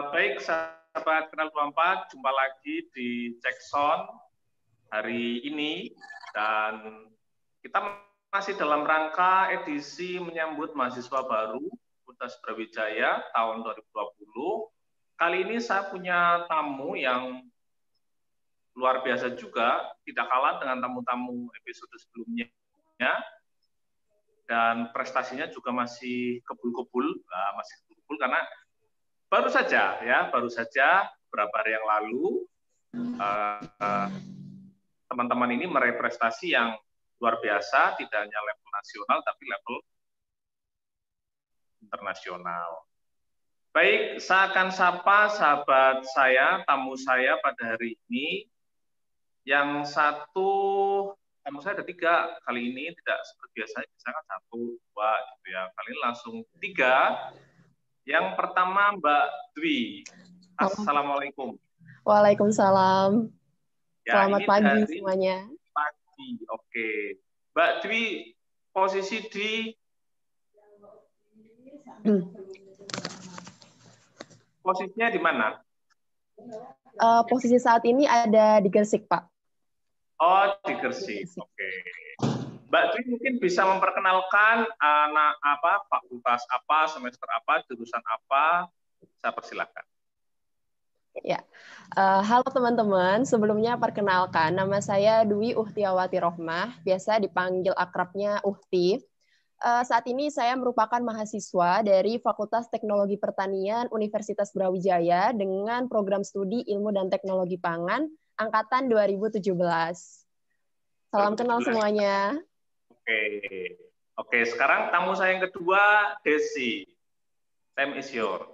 Baik, sahabat Kenal 24, jumpa lagi di Cekson hari ini, dan kita masih dalam rangka edisi menyambut mahasiswa baru Universitas Brawijaya tahun 2020. Kali ini saya punya tamu yang luar biasa juga, tidak kalah dengan tamu-tamu episode sebelumnya, dan prestasinya juga masih kebul-kebul, karena baru saja beberapa hari yang lalu teman-teman ini meraih prestasi yang luar biasa, tidak hanya level nasional tapi level internasional. Baik, saya akan sapa sahabat saya, tamu saya pada hari ini. Yang satu, tamu saya ada 3 kali ini, tidak seperti biasanya, misalkan 1, 2 gitu ya. Kali ini langsung 3. Yang pertama Mbak Dwi. Assalamualaikum. Waalaikumsalam. Ya, selamat pagi semuanya. Pagi, oke. Mbak Dwi, posisi di posisinya di mana? Posisi saat ini ada di Gresik, Pak. Oh, di Gresik. Oke. Mbak Dwi mungkin bisa memperkenalkan fakultas apa, semester apa, jurusan apa. Saya persilakan. Ya, halo teman-teman. Sebelumnya perkenalkan, nama saya Dwi Uhtiawati Rohmah, biasa dipanggil akrabnya Uhti. Saat ini saya merupakan mahasiswa dari Fakultas Teknologi Pertanian Universitas Brawijaya dengan program studi Ilmu dan Teknologi Pangan angkatan 2017. Salam kenal semuanya. Oke, sekarang tamu saya yang kedua, Desi. Time is yours.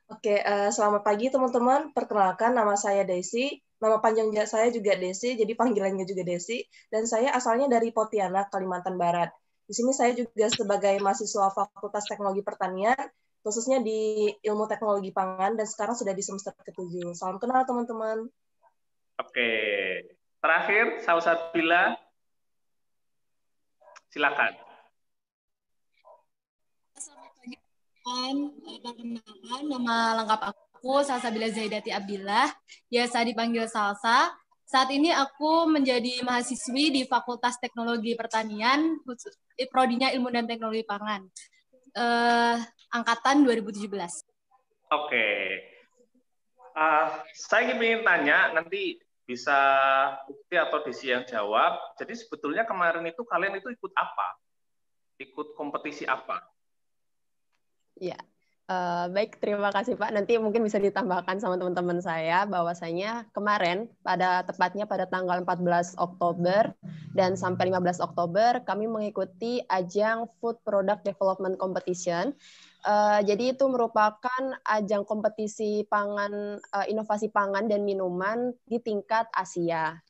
Oke, selamat pagi teman-teman. Perkenalkan, nama saya Desi. Nama panjang saya juga Desi, jadi panggilannya juga Desi. Dan saya asalnya dari Pontianak, Kalimantan Barat. Di sini saya juga sebagai mahasiswa Fakultas Teknologi Pertanian, khususnya di Ilmu Teknologi Pangan, dan sekarang sudah di semester ke-7. Salam kenal teman-teman. Oke, terakhir, Salsabila. Silakan. Selamat pagi, perkenalkan nama lengkap aku Salsabila Zaidati Abdillah, biasa dipanggil Salsa. Saat ini aku menjadi mahasiswi di Fakultas Teknologi Pertanian, prodinya Ilmu dan Teknologi Pangan, angkatan 2017. Oke, saya ingin tanya, nanti bisa Ukti atau Desi yang jawab. Jadi sebetulnya kemarin itu kalian itu ikut apa? Ikut kompetisi apa? Ya, baik, terima kasih Pak. Nanti mungkin bisa ditambahkan sama teman-teman saya bahwasanya kemarin tepatnya pada tanggal 14 Oktober dan sampai 15 Oktober kami mengikuti ajang Food Product Development Competition. Jadi itu merupakan ajang kompetisi pangan, inovasi pangan dan minuman di tingkat Asia.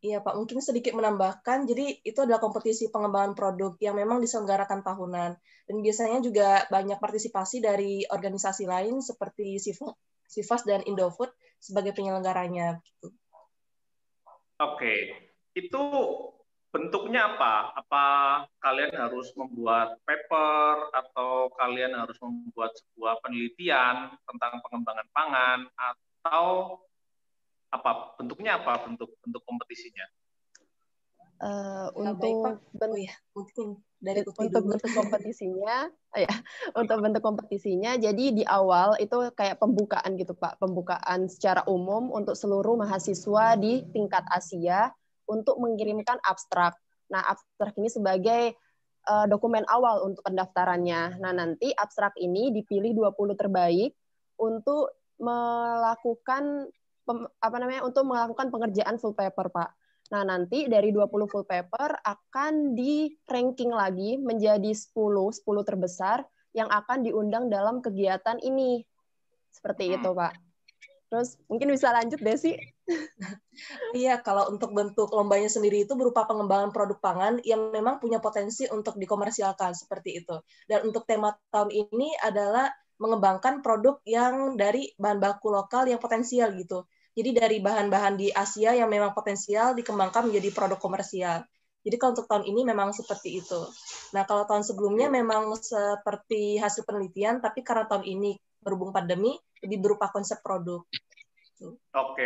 Iya Pak, mungkin sedikit menambahkan, jadi itu adalah kompetisi pengembangan produk yang memang diselenggarakan tahunan. Dan biasanya juga banyak partisipasi dari organisasi lain seperti Sifas dan Indofood sebagai penyelenggaranya. Oke, itu bentuknya apa? Apa kalian harus membuat paper atau kalian harus membuat sebuah penelitian tentang pengembangan pangan atau apa? Bentuknya apa? Bentuk kompetisinya? Untuk bentuk kompetisinya, jadi di awal itu kayak pembukaan gitu Pak, pembukaan secara umum untuk seluruh mahasiswa di tingkat Asia untuk mengirimkan abstrak. Nah, abstrak ini sebagai dokumen awal untuk pendaftarannya. Nah, nanti abstrak ini dipilih 20 terbaik untuk melakukan pengerjaan full paper, Pak. Nah, nanti dari 20 full paper akan di-ranking lagi menjadi 10 terbesar yang akan diundang dalam kegiatan ini. Seperti itu, Pak. Terus mungkin bisa lanjut, Desi? Iya, kalau untuk bentuk lombanya sendiri itu berupa pengembangan produk pangan yang memang punya potensi untuk dikomersialkan, seperti itu. Dan untuk tema tahun ini adalah mengembangkan produk yang dari bahan baku lokal yang potensial gitu. Jadi dari bahan-bahan di Asia yang memang potensial dikembangkan menjadi produk komersial. Jadi kalau untuk tahun ini memang seperti itu. Nah, kalau tahun sebelumnya memang seperti hasil penelitian, tapi karena tahun ini berhubung pandemi, lebih berupa konsep produk. Oke.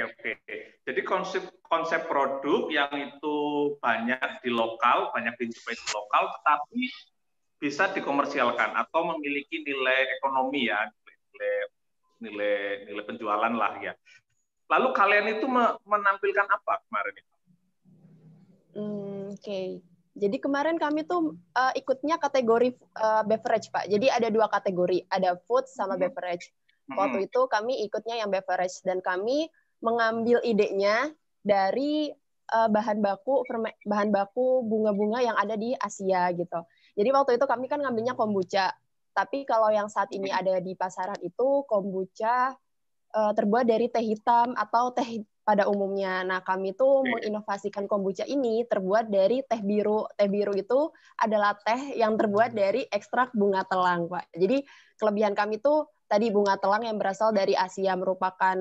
Jadi konsep produk yang itu banyak di lokal, banyak dijumpai di lokal, tetapi bisa dikomersialkan atau memiliki nilai ekonomi ya, nilai penjualan lah ya. Lalu kalian itu menampilkan apa kemarin itu? Oke. Jadi kemarin kami tuh ikutnya kategori beverage, Pak. Jadi ada 2 kategori, ada food sama beverage. Waktu itu kami ikutnya yang beverage, dan kami mengambil idenya dari bahan baku bunga-bunga yang ada di Asia gitu. Jadi waktu itu kami kan ngambilnya kombucha. Tapi kalau yang saat ini ada di pasaran itu kombucha terbuat dari teh hitam atau teh pada umumnya. Nah, kami tuh menginovasikan kombucha ini terbuat dari teh biru. Teh biru itu adalah teh yang terbuat dari ekstrak bunga telang, Pak. Jadi kelebihan kami tuh tadi bunga telang yang berasal dari Asia, merupakan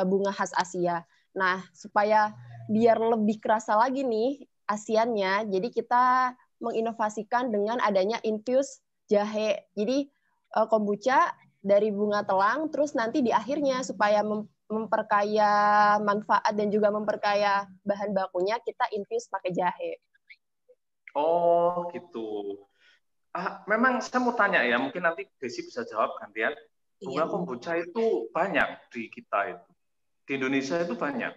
bunga khas Asia. Nah, supaya biar lebih kerasa lagi nih Asiannya, jadi kita menginovasikan dengan adanya infus jahe. Jadi kombucha dari bunga telang, terus nanti di akhirnya supaya memperkaya manfaat dan juga memperkaya bahan bakunya, kita infus pakai jahe. Oh, gitu. Memang saya mau tanya ya, mungkin nanti Desi bisa jawab gantian. Bunga kombucha itu banyak di kita itu. Di Indonesia itu banyak.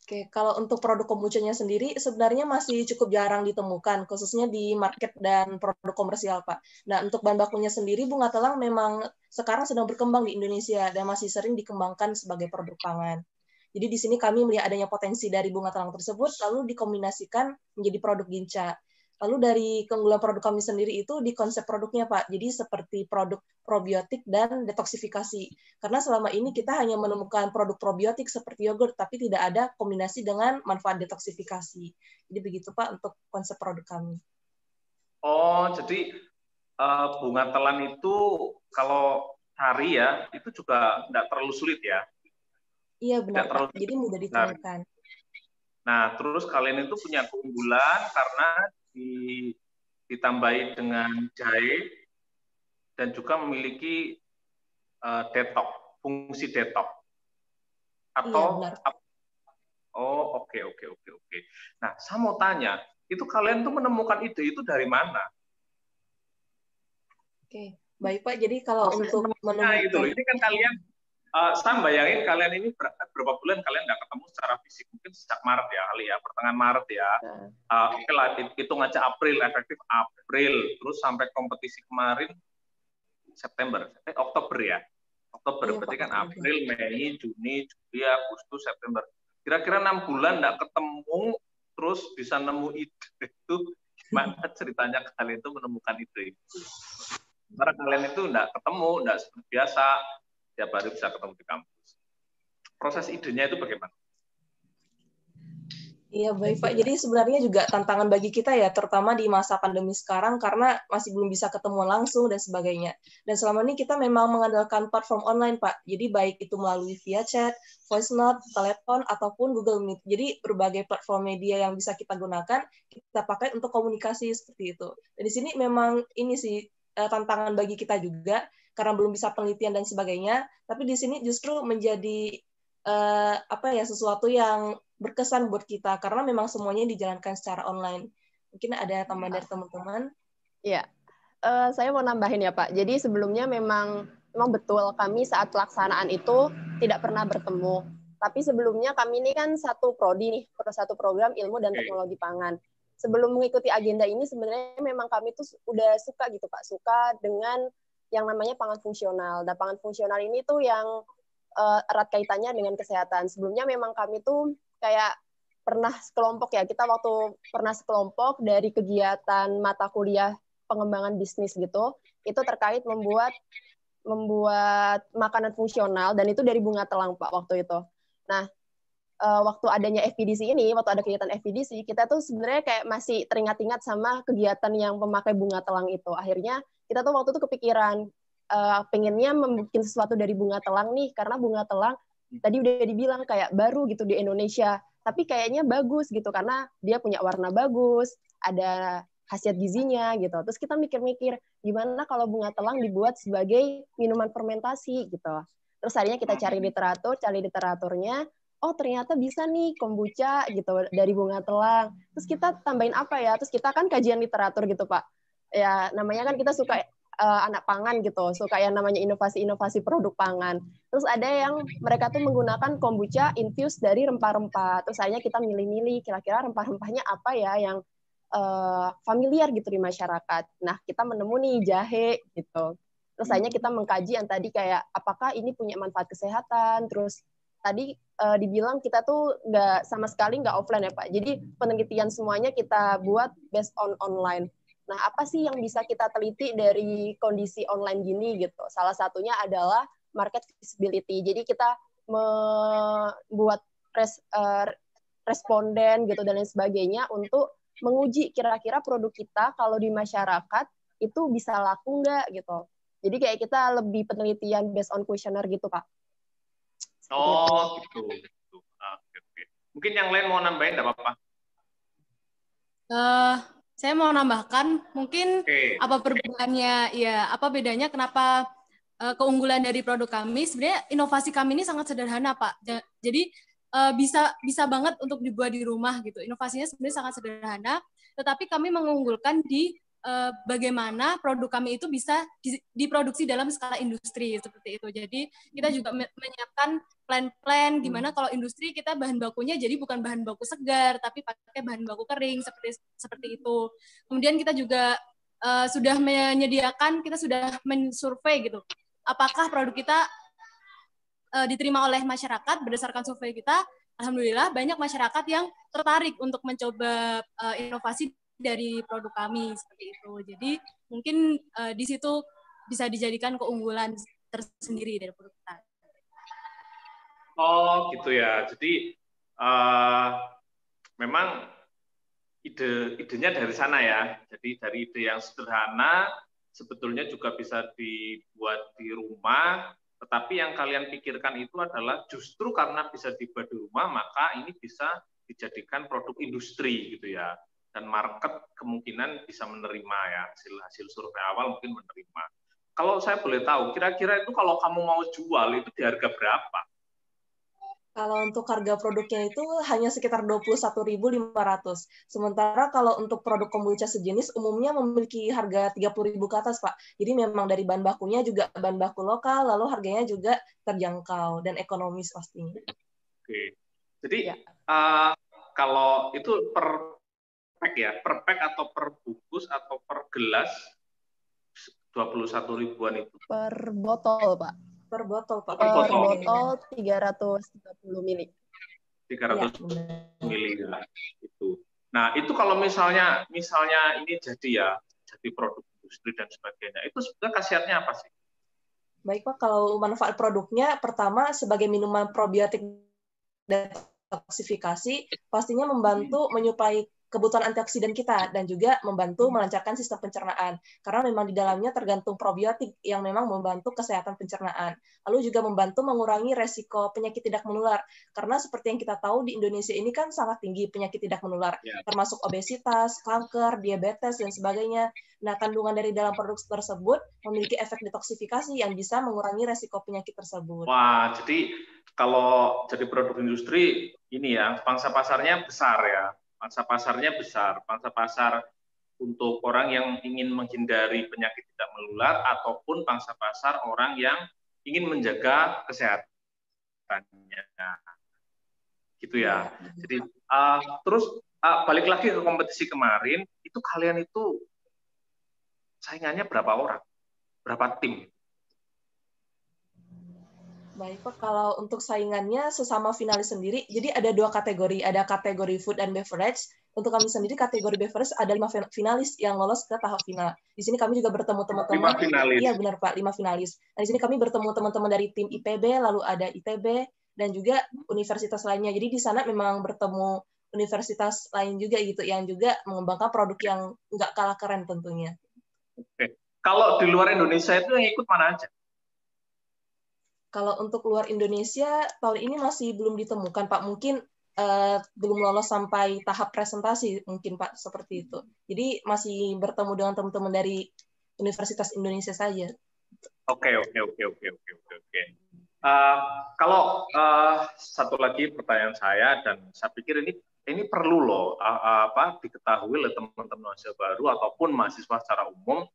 Oke, kalau untuk produk kombuchanya sendiri sebenarnya masih cukup jarang ditemukan, khususnya di market dan produk komersial, Pak. Nah, untuk bahan bakunya sendiri, bunga telang memang sekarang sedang berkembang di Indonesia dan masih sering dikembangkan sebagai produk pangan. Jadi di sini kami melihat adanya potensi dari bunga telang tersebut, lalu dikombinasikan menjadi produk ginca. Lalu dari keunggulan produk kami sendiri itu di konsep produknya, Pak. Jadi seperti produk probiotik dan detoksifikasi. Karena selama ini kita hanya menemukan produk probiotik seperti yogurt, tapi tidak ada kombinasi dengan manfaat detoksifikasi. Jadi begitu, Pak, untuk konsep produk kami. Oh, jadi bunga telang itu kalau cari ya, itu juga tidak terlalu sulit ya? Iya, benar, Pak. Jadi mudah ditemukan. Nah, terus kalian itu punya keunggulan karena ditambahi dengan jahe dan juga memiliki fungsi detox. Atau iya, oh, oke. Nah, saya mau tanya, itu kalian tuh menemukan ide itu dari mana? Oke, baik Pak. Jadi kalau untuk menemukan gitu loh. Ini kan kalian saya bayangin kalian ini berapa bulan kalian nggak ketemu secara fisik, mungkin sejak Maret ya kali ya, pertengahan Maret ya. Oke lah, hitung aja April, efektif April, terus sampai kompetisi kemarin Oktober ya. Oktober, berarti kan April, Mei, Juni, Juli, Agustus, September. Kira-kira 6 bulan nggak ketemu, terus bisa nemu ide itu, gimana ceritanya kalian itu menemukan ide itu? Karena kalian itu nggak ketemu, nggak seperti biasa, tiap hari bisa ketemu di kampus. Proses idenya itu bagaimana? Iya, baik Pak. Jadi sebenarnya juga tantangan bagi kita ya, terutama di masa pandemi sekarang, karena masih belum bisa ketemu langsung dan sebagainya. Dan selama ini kita memang mengandalkan platform online, Pak. Jadi baik itu melalui via chat, voice note, telepon, ataupun Google Meet. Jadi berbagai platform media yang bisa kita gunakan, kita pakai untuk komunikasi seperti itu. Dan di sini memang ini sih tantangan bagi kita juga, karena belum bisa penelitian dan sebagainya. Tapi di sini justru menjadi sesuatu yang berkesan buat kita karena memang semuanya dijalankan secara online. Mungkin ada tambahan dari teman-teman? Iya, saya mau nambahin ya Pak. Jadi sebelumnya memang betul kami saat pelaksanaan itu tidak pernah bertemu. Tapi sebelumnya kami ini kan satu prodi nih, satu program ilmu dan teknologi pangan. Sebelum mengikuti agenda ini sebenarnya memang kami tuh udah suka gitu Pak, suka dengan yang namanya pangan fungsional. Dan pangan fungsional ini tuh yang erat kaitannya dengan kesehatan. Sebelumnya memang kami tuh kayak pernah sekelompok ya, kita waktu pernah sekelompok dari kegiatan mata kuliah pengembangan bisnis gitu, itu terkait membuat makanan fungsional, dan itu dari bunga telang Pak waktu itu. Nah, waktu adanya FPDC ini, waktu ada kegiatan FPDC, kita tuh sebenarnya kayak masih teringat-ingat sama kegiatan yang memakai bunga telang itu. Akhirnya kita tuh waktu itu kepikiran, pengennya membuat sesuatu dari bunga telang nih, karena bunga telang tadi udah dibilang kayak baru gitu di Indonesia, tapi kayaknya bagus gitu karena dia punya warna bagus, ada khasiat gizinya gitu. Terus kita mikir-mikir gimana kalau bunga telang dibuat sebagai minuman fermentasi gitu. Terus akhirnya kita cari literaturnya, oh ternyata bisa nih kombucha gitu dari bunga telang. Terus kita tambahin apa ya? Terus kita kan kajian literatur gitu Pak. Ya namanya kan kita suka anak pangan gitu, suka yang namanya inovasi-inovasi produk pangan. Terus ada yang mereka tuh menggunakan kombucha infused dari rempah-rempah. Terus akhirnya kita milih-milih kira-kira rempah-rempahnya apa ya yang familiar gitu di masyarakat. Nah, kita menemu nih jahe gitu. Terus akhirnya kita mengkaji yang tadi kayak apakah ini punya manfaat kesehatan. Terus tadi dibilang kita tuh nggak sama sekali nggak offline ya Pak. Jadi penelitian semuanya kita buat based on online. Nah, apa sih yang bisa kita teliti dari kondisi online gini gitu? Salah satunya adalah market visibility. Jadi kita membuat responden gitu dan lain sebagainya untuk menguji kira-kira produk kita kalau di masyarakat itu bisa laku nggak gitu. Jadi kayak kita lebih penelitian based on questionnaire gitu, Pak. Oh, gitu. Oke. Mungkin yang lain mau nambahin nggak apa-apa? Saya mau nambahkan, mungkin apa perbedaannya, ya apa bedanya kenapa keunggulan dari produk kami, sebenarnya inovasi kami ini sangat sederhana, Pak. Jadi bisa banget untuk dibuat di rumah gitu. Inovasinya sebenarnya sangat sederhana, tetapi kami mengunggulkan di bagaimana produk kami itu bisa diproduksi dalam skala industri seperti itu. Jadi kita juga menyiapkan plan-plan gimana kalau industri kita bahan bakunya jadi bukan bahan baku segar tapi pakai bahan baku kering seperti itu. Kemudian kita juga sudah menyediakan, kita sudah mensurvei gitu. Apakah produk kita diterima oleh masyarakat. Berdasarkan survei kita, alhamdulillah banyak masyarakat yang tertarik untuk mencoba inovasi dari produk kami seperti itu. Jadi mungkin di situ bisa dijadikan keunggulan tersendiri dari produk kita. Oh gitu ya. Jadi memang idenya dari sana ya. Jadi dari ide yang sederhana sebetulnya juga bisa dibuat di rumah. Tetapi yang kalian pikirkan itu adalah justru karena bisa dibuat di rumah, maka ini bisa dijadikan produk industri gitu ya. Dan market kemungkinan bisa menerima ya, hasil survei awal mungkin menerima. Kalau saya boleh tahu, kira-kira itu kalau kamu mau jual itu di harga berapa? Kalau untuk harga produknya itu hanya sekitar 21.500. Sementara kalau untuk produk kombucha sejenis umumnya memiliki harga 30.000 ke atas, Pak. Jadi memang dari bahan bakunya juga bahan baku lokal, lalu harganya juga terjangkau dan ekonomis pastinya. Oke. Jadi kalau itu per pack ya, per pack atau per bungkus atau per gelas 21 ribuan itu? Per botol, Pak. Per botol, Pak. Per botol 330 mili. 300 mili ya, itu. Nah, itu kalau misalnya ini jadi produk industri dan sebagainya, itu sebenarnya khasiatnya apa sih? Baik, Pak. Kalau manfaat produknya, pertama sebagai minuman probiotik detoksifikasi, pastinya membantu menyuplai kebutuhan antioksidan kita dan juga membantu melancarkan sistem pencernaan karena memang di dalamnya tergantung probiotik yang memang membantu kesehatan pencernaan. Lalu juga membantu mengurangi resiko penyakit tidak menular karena seperti yang kita tahu di Indonesia ini kan sangat tinggi penyakit tidak menular, termasuk obesitas, kanker, diabetes dan sebagainya. Nah, kandungan dari dalam produk tersebut memiliki efek detoksifikasi yang bisa mengurangi resiko penyakit tersebut. Wah, jadi kalau jadi produk industri ini ya, pangsa pasarnya besar ya. Pangsa pasarnya besar, pangsa pasar untuk orang yang ingin menghindari penyakit tidak menular ataupun pangsa pasar orang yang ingin menjaga kesehatannya. Gitu ya. Jadi terus balik lagi ke kompetisi kemarin, itu kalian itu saingannya berapa orang? Berapa tim? Baik, Pak. Kalau untuk saingannya sesama finalis sendiri, jadi ada 2 kategori. Ada kategori food and beverage. Untuk kami sendiri, kategori beverage ada 5 finalis yang lolos ke tahap final. Di sini kami juga bertemu teman-teman. 5 finalis? Iya, benar, Pak. 5 finalis. Nah, di sini kami bertemu teman-teman dari tim IPB, lalu ada ITB, dan juga universitas lainnya. Jadi di sana memang bertemu universitas lain juga gitu, yang juga mengembangkan produk yang nggak kalah keren tentunya. Oke. Kalau di luar Indonesia itu yang ikut mana aja? Kalau untuk luar Indonesia, tahun ini masih belum ditemukan, Pak. Mungkin belum lolos sampai tahap presentasi mungkin Pak, seperti itu. Jadi masih bertemu dengan teman-teman dari Universitas Indonesia saja. Oke. Kalau satu lagi pertanyaan saya, dan saya pikir ini perlu loh diketahui oleh teman-teman mahasiswa baru ataupun mahasiswa secara umum,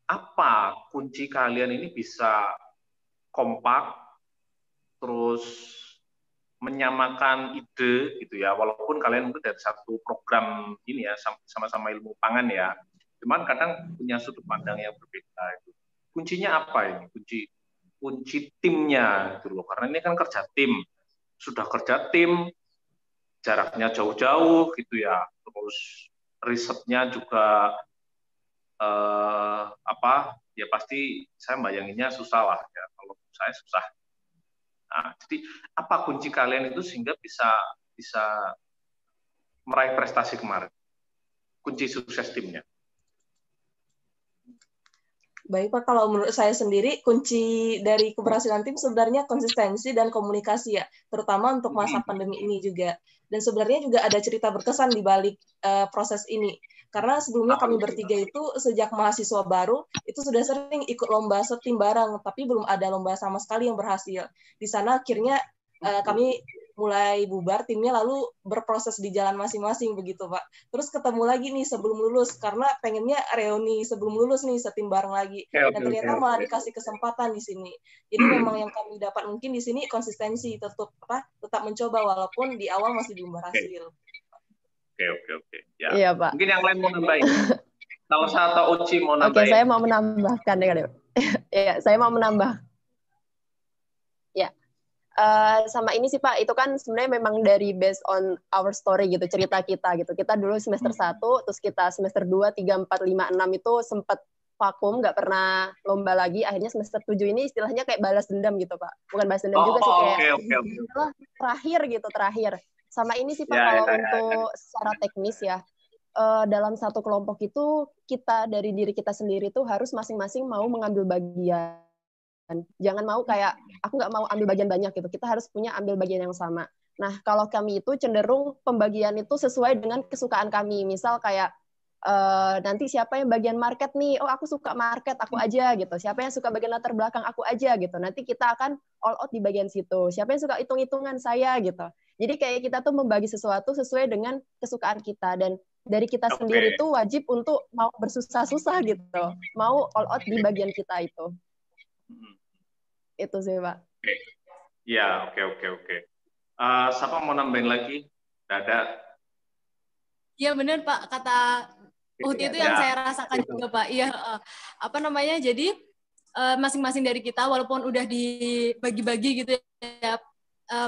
apa kunci kalian ini bisa kompak, terus menyamakan ide gitu ya, walaupun kalian mungkin dari satu program ini ya, sama-sama ilmu pangan ya, cuman kadang punya sudut pandang yang berbeda itu. Kuncinya apa ini? Kunci timnya gitu loh, karena ini kan kerja tim, sudah kerja tim, jaraknya jauh-jauh gitu ya, terus risetnya juga ya pasti saya bayanginnya susah lah ya, kalau saya susah. Nah, jadi apa kunci kalian itu sehingga bisa meraih prestasi kemarin? Kunci sukses timnya. Baik Pak, kalau menurut saya sendiri kunci dari keberhasilan tim sebenarnya konsistensi dan komunikasi ya, terutama untuk masa pandemi ini juga. Dan sebenarnya juga ada cerita berkesan di balik proses ini. Karena sebelumnya kami bertiga itu sejak mahasiswa baru itu sudah sering ikut lomba setim bareng, tapi belum ada lomba sama sekali yang berhasil. Di sana akhirnya kami mulai bubar timnya, lalu berproses di jalan masing-masing begitu Pak. Terus ketemu lagi nih sebelum lulus, karena pengennya reuni sebelum lulus nih setim bareng lagi. Dan ternyata malah dikasih kesempatan di sini. Jadi memang yang kami dapat mungkin di sini konsistensi, tetap mencoba walaupun di awal masih belum berhasil. Oke. Ya. Iya Pak. Mungkin yang lain mau nambahin. Kalau saya atau Uci mau nambahin. Oke, saya mau menambahkan ya. Iya, saya mau menambah. Ya. Sama ini sih Pak, itu kan sebenarnya memang dari based on our story gitu, cerita kita gitu. Kita dulu semester 1, terus kita semester 2, 3, 4, 5, 6 itu sempat vakum, nggak pernah lomba lagi. Akhirnya semester 7 ini istilahnya kayak balas dendam gitu Pak. Bukan balas dendam juga sih, kayak terakhir. Sama ini sih Pak, kalau untuk secara teknis ya, dalam satu kelompok itu kita dari diri kita sendiri tuh harus masing-masing mau mengambil bagian. Jangan mau kayak aku nggak mau ambil bagian banyak gitu. Kita harus punya ambil bagian yang sama. Nah, kalau kami itu cenderung pembagian itu sesuai dengan kesukaan kami. Misal kayak nanti siapa yang bagian market nih? Oh, aku suka market, aku aja gitu. Siapa yang suka bagian latar belakang, aku aja gitu. Nanti kita akan all out di bagian situ. Siapa yang suka hitung-hitungan, saya gitu. Jadi kayak kita tuh membagi sesuatu sesuai dengan kesukaan kita, dan dari kita sendiri tuh wajib untuk mau bersusah-susah gitu. Mau all out di bagian kita itu. Itu sih Pak. Ya, oke. Siapa mau nambahin lagi? Dada. Iya benar Pak, kata Uti itu yang saya rasakan juga Pak. Iya, jadi masing-masing dari kita walaupun udah dibagi-bagi gitu ya,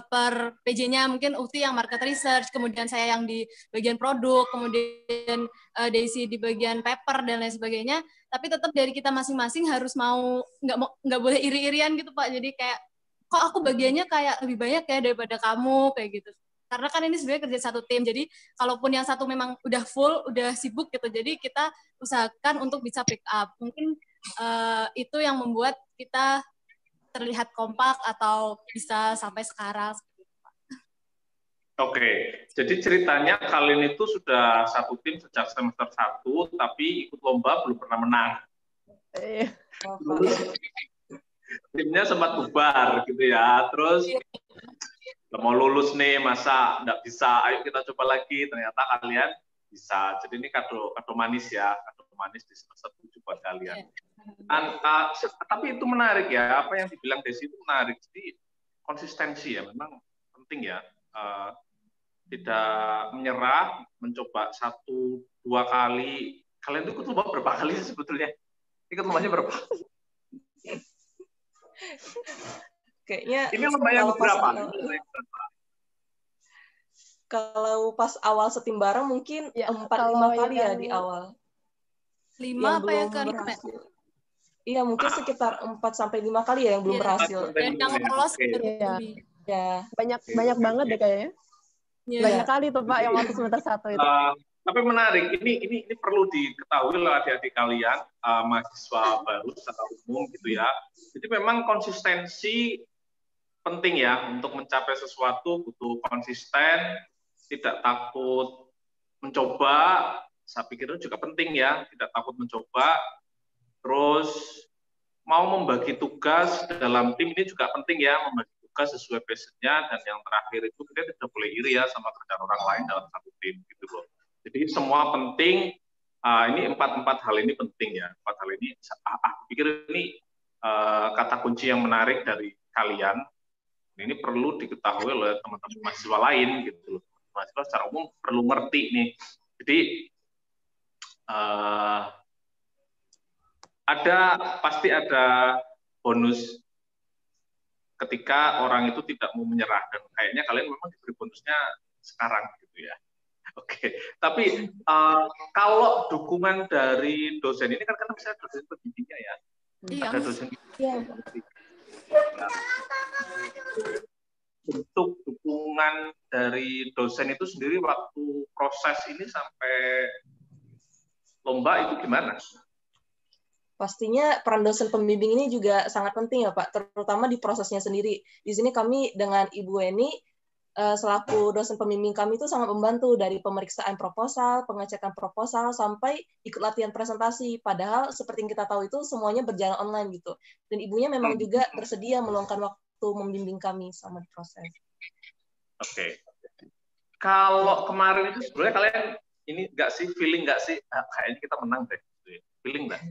per PJ-nya, mungkin Uti yang market research, kemudian saya yang di bagian produk, kemudian Daisy di bagian paper dan lain sebagainya, tapi tetap dari kita masing-masing harus nggak boleh iri-irian gitu Pak. Jadi kayak kok aku bagiannya kayak lebih banyak ya daripada kamu kayak gitu. Karena kan ini sebenarnya kerja satu tim, jadi kalaupun yang satu memang udah full, udah sibuk gitu, jadi kita usahakan untuk bisa pick up. Mungkin itu yang membuat kita terlihat kompak atau bisa sampai sekarang. Oke, jadi ceritanya kalian itu sudah satu tim sejak semester 1, tapi ikut lomba belum pernah menang. Timnya sempat bubar gitu ya, terus mau lulus nih, masa nggak bisa, ayo kita coba lagi, ternyata kalian bisa. Jadi ini kado manis ya, kado manis di semester 7 buat kalian. Dan, tapi itu menarik ya, apa yang dibilang Desi itu menarik. Jadi konsistensi ya memang penting ya, tidak menyerah, mencoba 1-2 kali. Kalian itu ikut lomba berapa kali sih sebetulnya? Ikut lombanya berapa? Kayaknya ini lomba yang berapa? Kalau pas awal setim bareng mungkin 4-5 kali ya di awal. 5 apa ya kan? Iya, mungkin sekitar 4-5 kali ya yang belum berhasil. Dan yang lolos ya. Banyak banget deh kayaknya. Banyak kali tuh Pak yang waktu semester 1 itu. Tapi menarik, ini perlu diketahui oleh adik-adik kalian, mahasiswa baru secara umum gitu ya. Jadi memang konsistensi penting ya, untuk mencapai sesuatu butuh konsisten, tidak takut mencoba, saya pikir itu juga penting ya, tidak takut mencoba, terus mau membagi tugas dalam tim ini juga penting ya, membagi tugas sesuai passion-nya, dan yang terakhir itu kita tidak boleh iri ya sama kerjaan orang lain dalam satu tim gitu loh. Jadi semua penting, ini empat hal ini penting ya, empat hal ini, aku pikir ini kata kunci yang menarik dari kalian, ini perlu diketahui oleh teman-teman mahasiswa lain gitu loh. Mahasiswa secara umum perlu ngerti nih. Jadi pasti ada bonus ketika orang itu tidak mau menyerah, dan kayaknya kalian memang diberi bonusnya sekarang gitu ya. Oke, tapi kalau dukungan dari dosen ini kan karena misalnya dosen pembimbingnya ya, ada dosen bentuk dukungan dari dosen itu sendiri waktu proses ini sampai lomba itu gimana? Pastinya peran dosen pembimbing ini juga sangat penting ya Pak, terutama di prosesnya sendiri. Di sini kami dengan Ibu Eni, selaku dosen pembimbing kami itu sangat membantu dari pemeriksaan proposal, pengecekan proposal, sampai ikut latihan presentasi. Padahal seperti yang kita tahu itu semuanya berjalan online gitu. Dan ibunya memang juga bersedia meluangkan waktu membimbing kami sama di proses. Oke. Kalau kemarin itu sebenarnya kalian ini nggak sih, feeling nggak sih, kayaknya kita menang deh. Feeling nggak?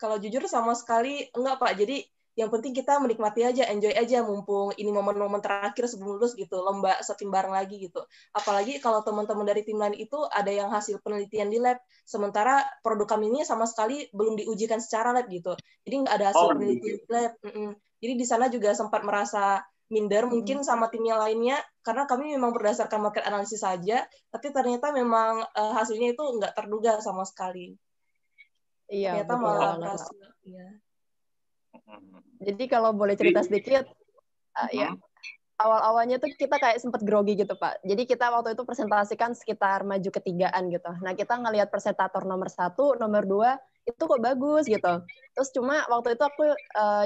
Kalau jujur sama sekali enggak Pak. Jadi yang penting kita menikmati aja, enjoy aja, mumpung ini momen-momen terakhir sebelum lulus gitu, lomba setim bareng lagi gitu. Apalagi kalau teman-teman dari tim lain itu ada yang hasil penelitian di lab, sementara produk kami ini sama sekali belum diujikan secara lab gitu. Jadi nggak ada hasil penelitian di lab. Jadi di sana juga sempat merasa minder mungkin sama tim yang lainnya, karena kami memang berdasarkan market analisis saja, tapi ternyata memang hasilnya itu nggak terduga sama sekali. Iya, ternyata malah berhasil. Ya. Jadi kalau boleh cerita sedikit, ya awal-awalnya tuh kita kayak sempat grogi gitu Pak. Jadi kita waktu itu presentasikan sekitar maju ketigaan gitu. Nah kita ngelihat presentator nomor 1, nomor 2 itu kok bagus gitu. Terus cuma waktu itu aku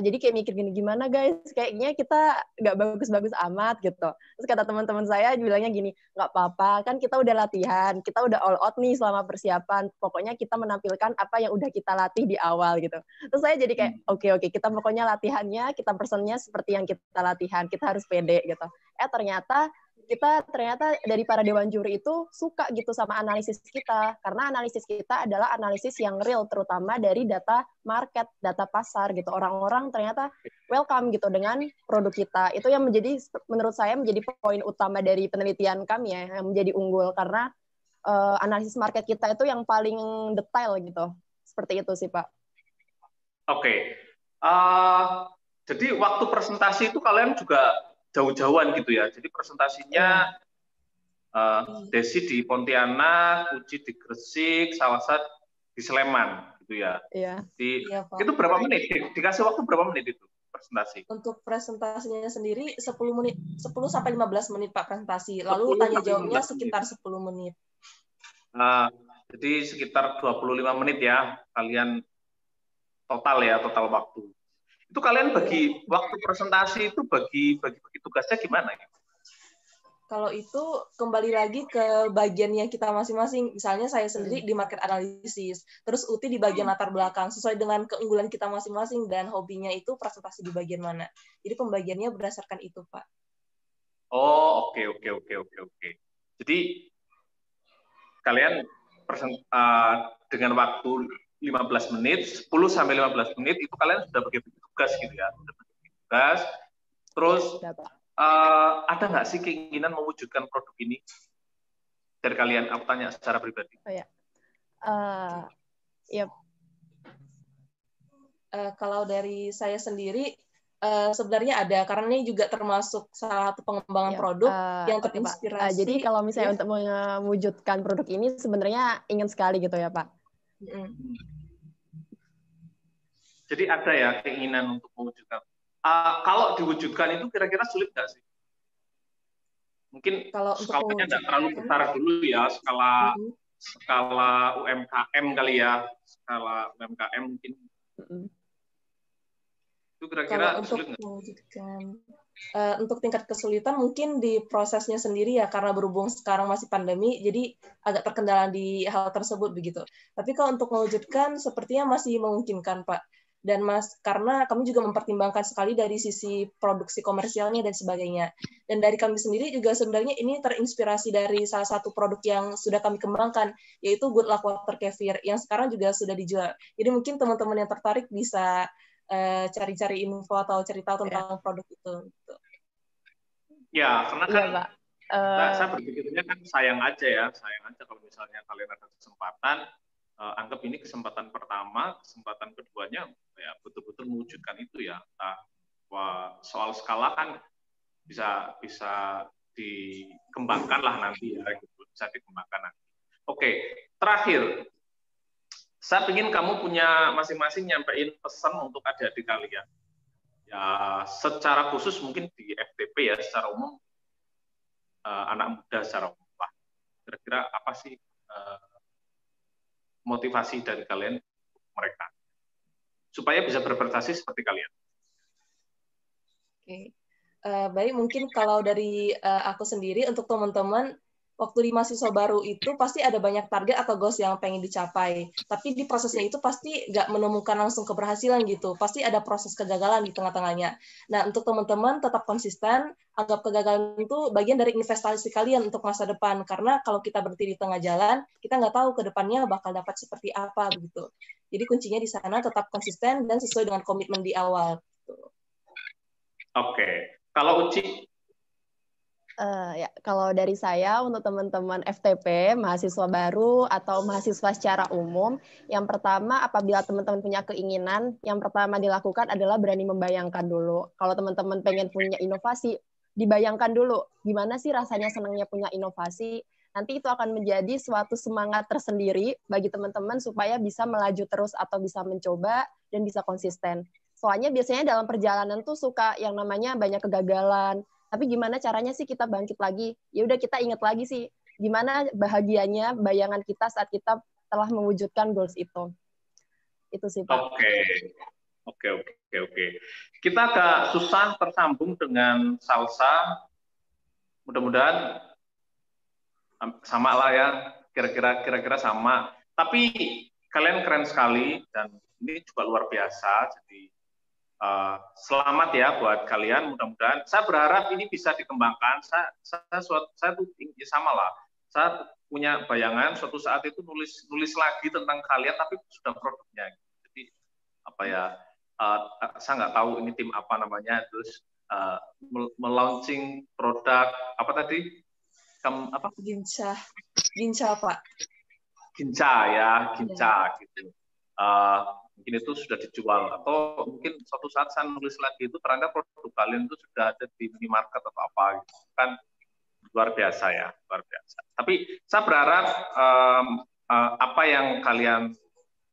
jadi kayak mikir gini, gimana guys, kayaknya kita nggak bagus-bagus amat gitu. Terus kata teman-teman saya bilangnya gini, nggak apa-apa, kan kita udah latihan, kita udah all out nih selama persiapan. Pokoknya kita menampilkan apa yang udah kita latih di awal gitu. Terus saya jadi kayak, oke, kita pokoknya latihannya, kita personnya seperti yang kita latihan, kita harus pede gitu. Ternyata dari para dewan juri itu suka gitu sama analisis kita, karena analisis kita adalah analisis yang real, terutama dari data market, data pasar gitu. Orang-orang ternyata welcome gitu dengan produk kita. Itu yang menjadi, menurut saya menjadi poin utama dari penelitian kami ya, yang menjadi unggul, karena analisis market kita itu yang paling detail gitu. Seperti itu sih Pak. Oke. Jadi waktu presentasi itu kalian juga jauh-jauhan gitu ya. Jadi presentasinya Desi di Pontianak, Uci di Gresik, Salsa di Sleman gitu ya. Iya. Itu berapa menit? Dikasih waktu berapa menit itu presentasi? Untuk presentasinya sendiri 10 sampai 15 menit Pak presentasi. Lalu tanya jawabnya sekitar 10 menit. Jadi sekitar 25 menit ya kalian total waktu. Itu kalian bagi waktu presentasi itu bagi tugasnya gimana ya? Kalau itu kembali lagi ke bagiannya kita masing-masing. Misalnya saya sendiri di market analisis, terus Uti di bagian latar belakang, sesuai dengan keunggulan kita masing-masing dan hobinya itu presentasi di bagian mana. Jadi pembagiannya berdasarkan itu, Pak. Oh, oke. Jadi kalian dengan waktu 15 menit, 10 sampai 15 menit itu kalian sudah bagi tugas gitu ya. Terus ada nggak sih keinginan mewujudkan produk ini dari kalian? Aku tanya secara pribadi. Kalau dari saya sendiri sebenarnya ada, karena ini juga termasuk salah satu pengembangan produk yang terinspirasi. Jadi kalau misalnya untuk mewujudkan produk ini sebenarnya ingin sekali gitu ya Pak. Jadi ada ya keinginan untuk mewujudkan. Kalau diwujudkan itu kira-kira sulit nggak sih? Mungkin kalau skalanya nggak terlalu besar dulu ya, skala UMKM kali ya, skala UMKM mungkin. Itu Itu kira-kira Kalau untuk sulit nggak? mewujudkan untuk tingkat kesulitan mungkin di prosesnya sendiri ya, karena berhubung sekarang masih pandemi, jadi agak terkendala di hal tersebut begitu. Tapi kalau untuk mewujudkan sepertinya masih memungkinkan, Pak. Dan karena kami juga mempertimbangkan sekali dari sisi produksi komersialnya dan sebagainya. Dan dari kami sendiri juga sebenarnya ini terinspirasi dari salah satu produk yang sudah kami kembangkan, yaitu Good Luck Water Kefir, yang sekarang juga sudah dijual. Jadi mungkin teman-teman yang tertarik bisa cari-cari info atau cerita tentang produk itu. Ya, karena kan Pak. saya berpikirnya kan sayang aja kalau misalnya kalian ada kesempatan, anggap ini kesempatan pertama, kesempatan keduanya ya betul-betul mewujudkan itu ya. Soal skala kan bisa dikembangkan lah nanti ya, gitu. Bisa dikembangkan nanti. Oke, terakhir. Saya ingin kamu punya masing-masing nyampein pesan untuk adik-adik kalian. Ya, secara khusus mungkin di FTP ya, secara umum anak muda secara umum. Kira-kira apa sih motivasi dari kalian mereka supaya bisa berprestasi seperti kalian? Oke, baik, mungkin kalau dari aku sendiri untuk teman-teman, waktu di mahasiswa baru itu pasti ada banyak target atau goals yang pengen dicapai. Tapi di prosesnya itu pasti nggak menemukan langsung keberhasilan gitu. Pasti ada proses kegagalan di tengah-tengahnya. Nah, untuk teman-teman tetap konsisten, anggap kegagalan itu bagian dari investasi kalian untuk masa depan. Karena kalau kita berhenti di tengah jalan, kita nggak tahu ke depannya bakal dapat seperti apa begitu. Jadi kuncinya di sana tetap konsisten dan sesuai dengan komitmen di awal. Oke, kalau Uci? Ya, kalau dari saya untuk teman-teman FTP, mahasiswa baru atau mahasiswa secara umum, yang pertama apabila teman-teman punya keinginan, yang pertama dilakukan adalah berani membayangkan dulu. Kalau teman-teman pengen punya inovasi, dibayangkan dulu gimana sih rasanya senangnya punya inovasi. Nanti itu akan menjadi suatu semangat tersendiri bagi teman-teman supaya bisa melaju terus atau bisa mencoba dan bisa konsisten. Soalnya biasanya dalam perjalanan tuh suka yang namanya banyak kegagalan. Tapi gimana caranya sih kita bangkit lagi? Ya udah kita ingat lagi sih gimana bahagianya bayangan kita saat kita telah mewujudkan goals itu. Itu sih, Pak. Oke. Kita agak susah tersambung dengan Salsa. Mudah-mudahan sama lah ya, kira-kira sama. Tapi kalian keren sekali dan ini juga luar biasa. Jadi selamat ya buat kalian. Mudah-mudahan saya berharap ini bisa dikembangkan. Saya tuh sama lah. Saya punya bayangan suatu saat itu nulis lagi tentang kalian, tapi sudah produknya. Jadi apa ya? Saya nggak tahu ini tim apa namanya. Terus melaunching produk apa tadi? Apa? Ginca, Pak. Ginca gitu. Mungkin itu sudah dijual atau mungkin suatu saat saya nulis lagi itu ternyata produk kalian itu sudah ada di minimarket atau apa gitu. Kan luar biasa ya, luar biasa. Tapi saya berharap apa yang kalian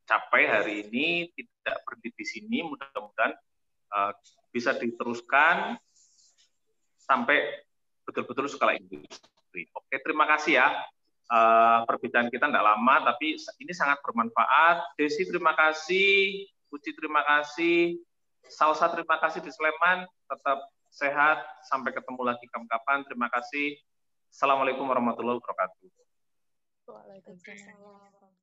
capai hari ini tidak berhenti di sini, mudah-mudahan bisa diteruskan sampai betul-betul skala industri. Oke, terima kasih ya. Perbincangan kita tidak lama, tapi ini sangat bermanfaat. Desi, terima kasih. Uci, terima kasih. Salsa, terima kasih di Sleman. Tetap sehat. Sampai ketemu lagi kapan-kapan. Terima kasih. Assalamualaikum warahmatullahi wabarakatuh. Waalaikumsalam.